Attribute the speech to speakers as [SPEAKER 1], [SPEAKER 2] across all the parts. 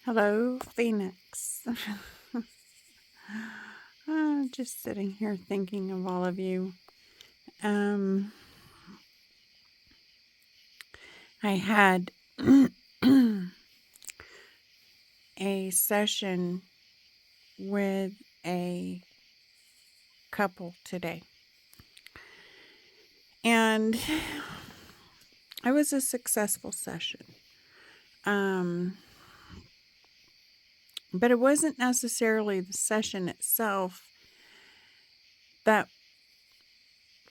[SPEAKER 1] Hello, Phoenix. Just sitting here thinking of all of you. Um, I had a session with a couple today, and it was a successful session. Um, but it wasn't necessarily the session itself that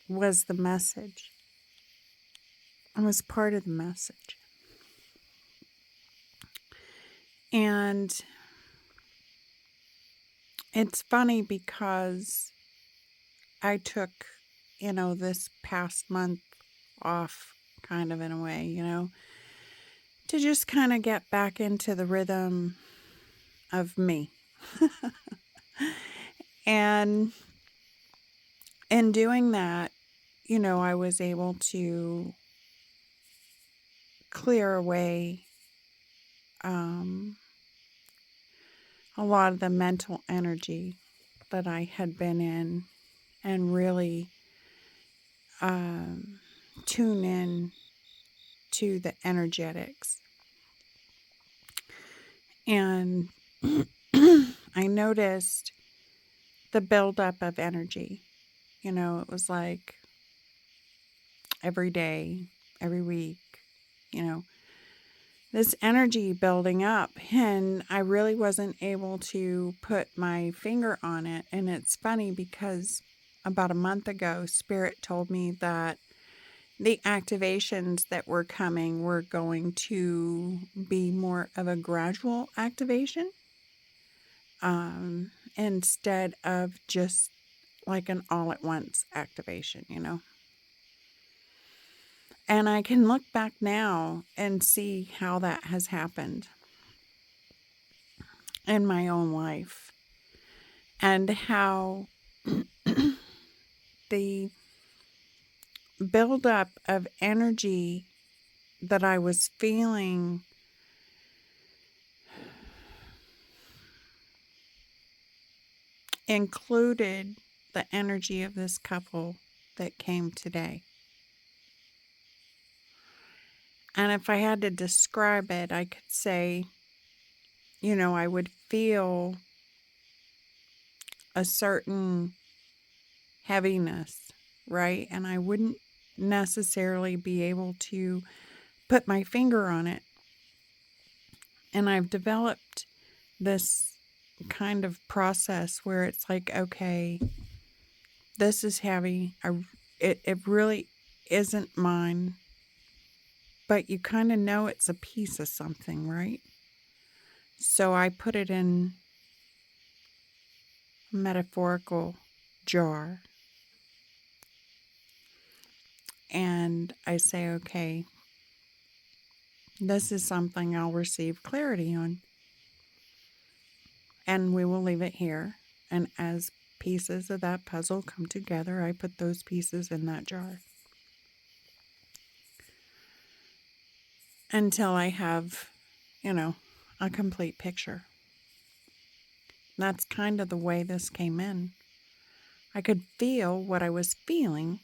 [SPEAKER 1] was the message. It was part of the message. And it's funny because I took, this past month off kind of in a way, to just kind of get back into the rhythm of me. And in doing that, I was able to clear away um, a lot of the mental energy that I had been in and really um, tune in to the energetics. And I noticed the buildup of energy. It was like every day, every week, you know, this energy building up. And I really wasn't able to put my finger on it. And it's funny because about a month ago, Spirit told me that the activations that were coming were going to be more of a gradual activation instead of just like an all at once activation. And I can look back now and see how that has happened in my own life and how the buildup of energy that I was feeling included the energy of this couple that came today. And if I had to describe it, I could say, I would feel a certain heaviness, right? And I wouldn't necessarily be able to put my finger on it. And I've developed this kind of process where it's like, okay, this is heavy. It really isn't mine, but you kind of know it's a piece of something, right? So I put it in a metaphorical jar and I say, okay, this is something I'll receive clarity on. And we will leave it here. And as pieces of that puzzle come together, I put those pieces in that jar until I have, a complete picture. That's kind of the way this came in. I could feel what I was feeling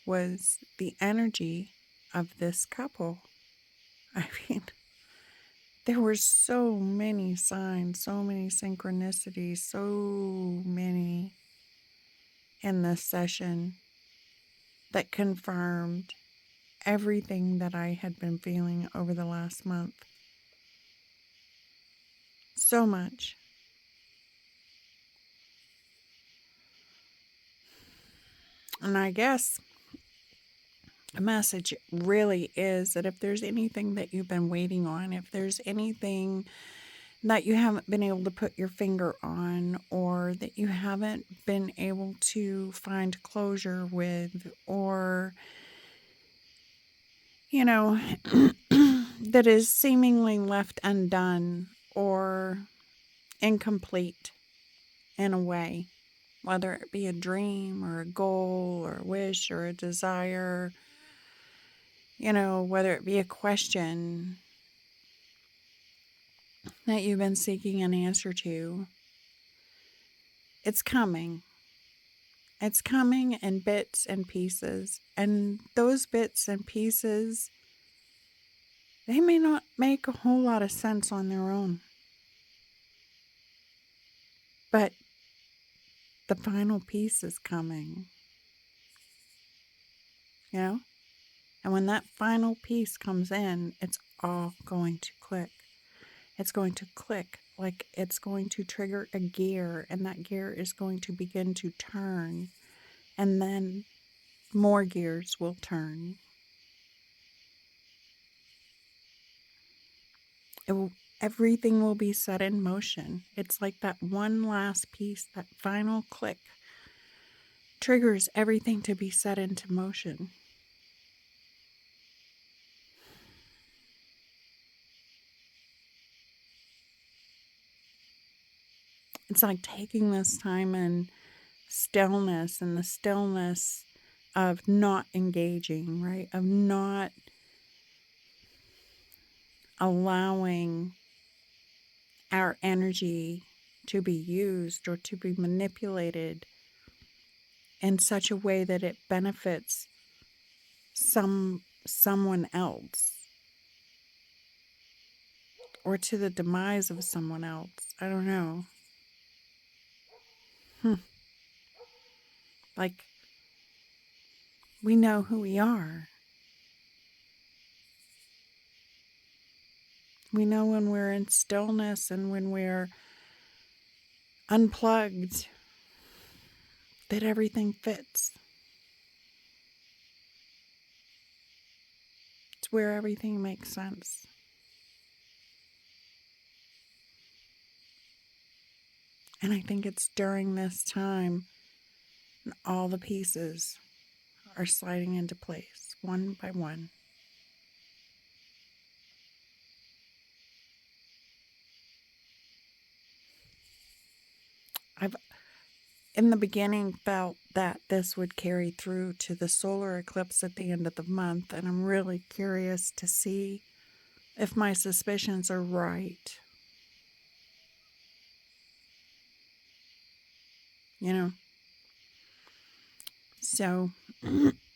[SPEAKER 1] was the energy of this couple. I mean, there were so many signs, so many synchronicities, so many in this session that confirmed everything that I had been feeling over the last month. So much. And I guess the message really is that if there's anything that you've been waiting on, if there's anything that you haven't been able to put your finger on, or that you haven't been able to find closure with, or, that is seemingly left undone or incomplete in a way, whether it be a dream or a goal or a wish or a desire, whether it be a question, that you've been seeking an answer to, it's coming. It's coming in bits and pieces. And those bits and pieces, they may not make a whole lot of sense on their own. But the final piece is coming, you know? And when that final piece comes in, it's all going to click. It's going to click like it's going to trigger a gear, and that gear is going to begin to turn, and then more gears will turn. Everything will be set in motion. It's like that one last piece, that final click, triggers everything to be set into motion. It's like taking this time in stillness, and the stillness of not engaging, right? Of not allowing our energy to be used or to be manipulated in such a way that it benefits someone else, or to the demise of someone else. I don't know. Like, we know who we are. We know when we're in stillness and when we're unplugged that everything fits. It's where everything makes sense. And I think it's during this time and all the pieces are sliding into place one by one. I've in the beginning felt that this would carry through to the solar eclipse at the end of the month, and I'm really curious to see if my suspicions are right. You know? So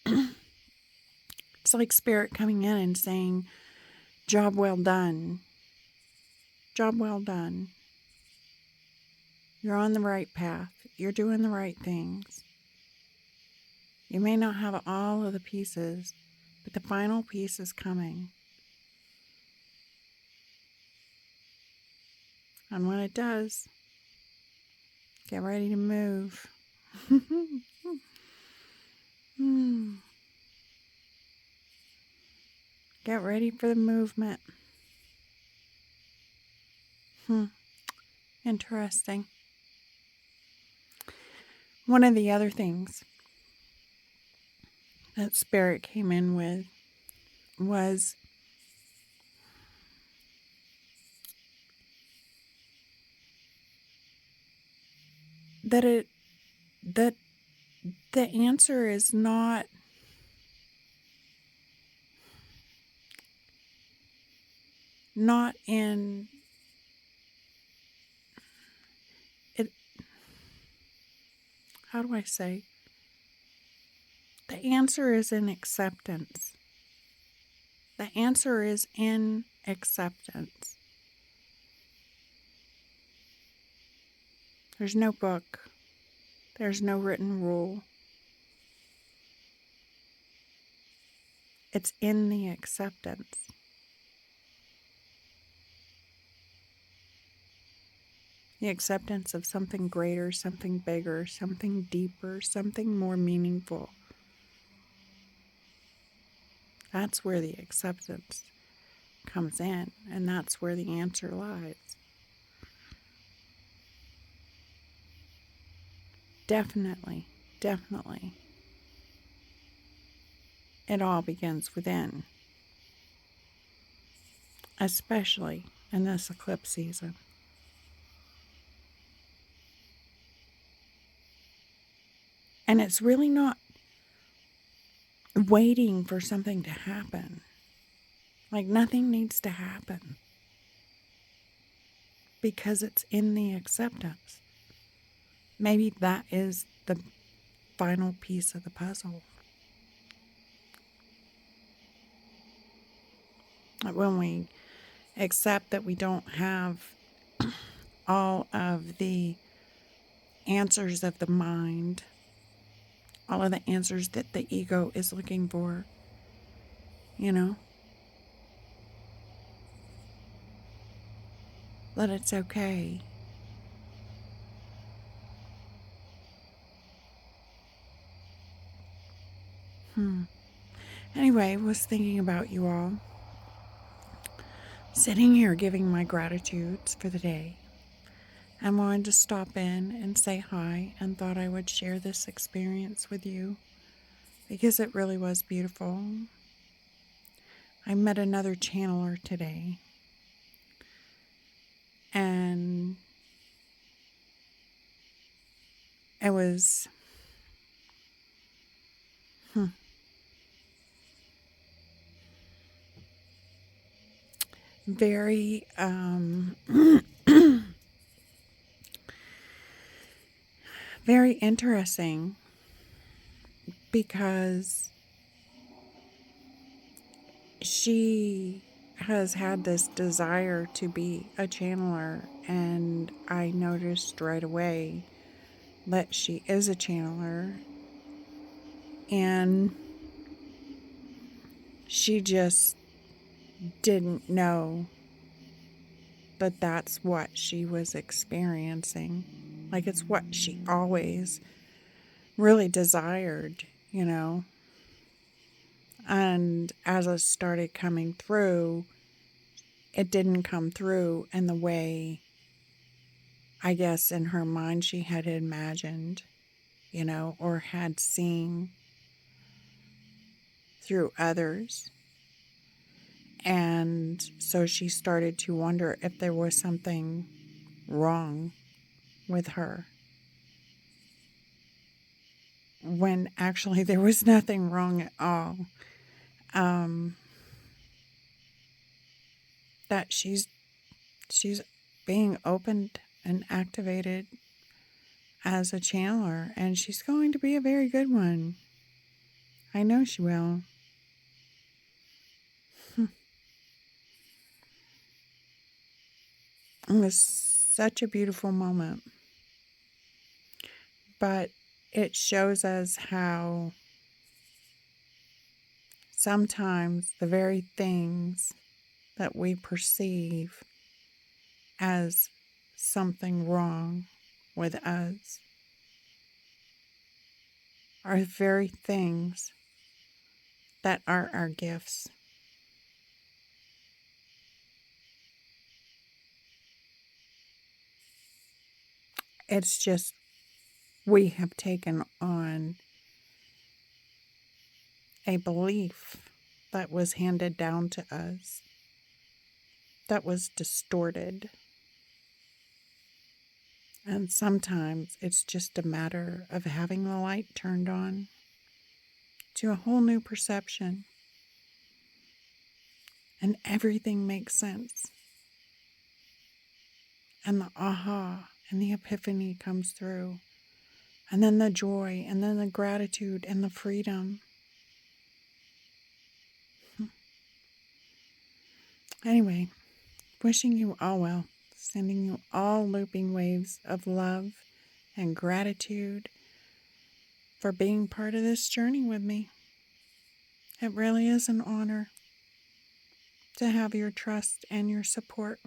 [SPEAKER 1] it's like spirit coming in and saying, job well done. Job well done. You're on the right path. You're doing the right things. You may not have all of the pieces, but the final piece is coming. And when it does, get ready to move. Get ready for the movement. Interesting. One of the other things that Spirit came in with was that the answer is not in it. How do I say? The answer is in acceptance. The answer is in acceptance. There's no book. There's no written rule. It's in the acceptance. The acceptance of something greater, something bigger, something deeper, something more meaningful. That's where the acceptance comes in, and that's where the answer lies. Definitely, definitely. It all begins within, especially in this eclipse season. And it's really not waiting for something to happen. Like, nothing needs to happen. because it's in the acceptance. Maybe that is the final piece of the puzzle. When we accept that we don't have all of the answers of the mind, all of the answers that the ego is looking for, you know, that it's okay. Anyway, was thinking about you all, sitting here giving my gratitudes for the day, and wanted to stop in and say hi, and thought I would share this experience with you because it really was beautiful. I met another channeler today, and it was very very interesting because she has had this desire to be a channeler, and I noticed right away that she is a channeler, and she just didn't know that that's what she was experiencing. Like, it's what she always really desired, you know. And as it started coming through, it didn't come through in the way, I guess, in her mind she had imagined, you know, or had seen through others. And so she started to wonder if there was something wrong with her, when actually there was nothing wrong at all. Um, that she's being opened and activated as a channeler, and she's going to be a very good one. I know she will. It was such a beautiful moment. But it shows us how sometimes the very things that we perceive as something wrong with us are the very things that are our gifts. It's just we have taken on a belief that was handed down to us that was distorted. And sometimes it's just a matter of having the light turned on to a whole new perception, and everything makes sense. And the aha and the epiphany comes through, and then the joy, and then the gratitude and the freedom. Anyway, wishing you all well, sending you all looping waves of love and gratitude for being part of this journey with me. It really is an honor to have your trust and your support.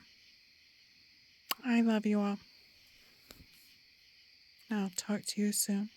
[SPEAKER 1] I love you all. I'll talk to you soon.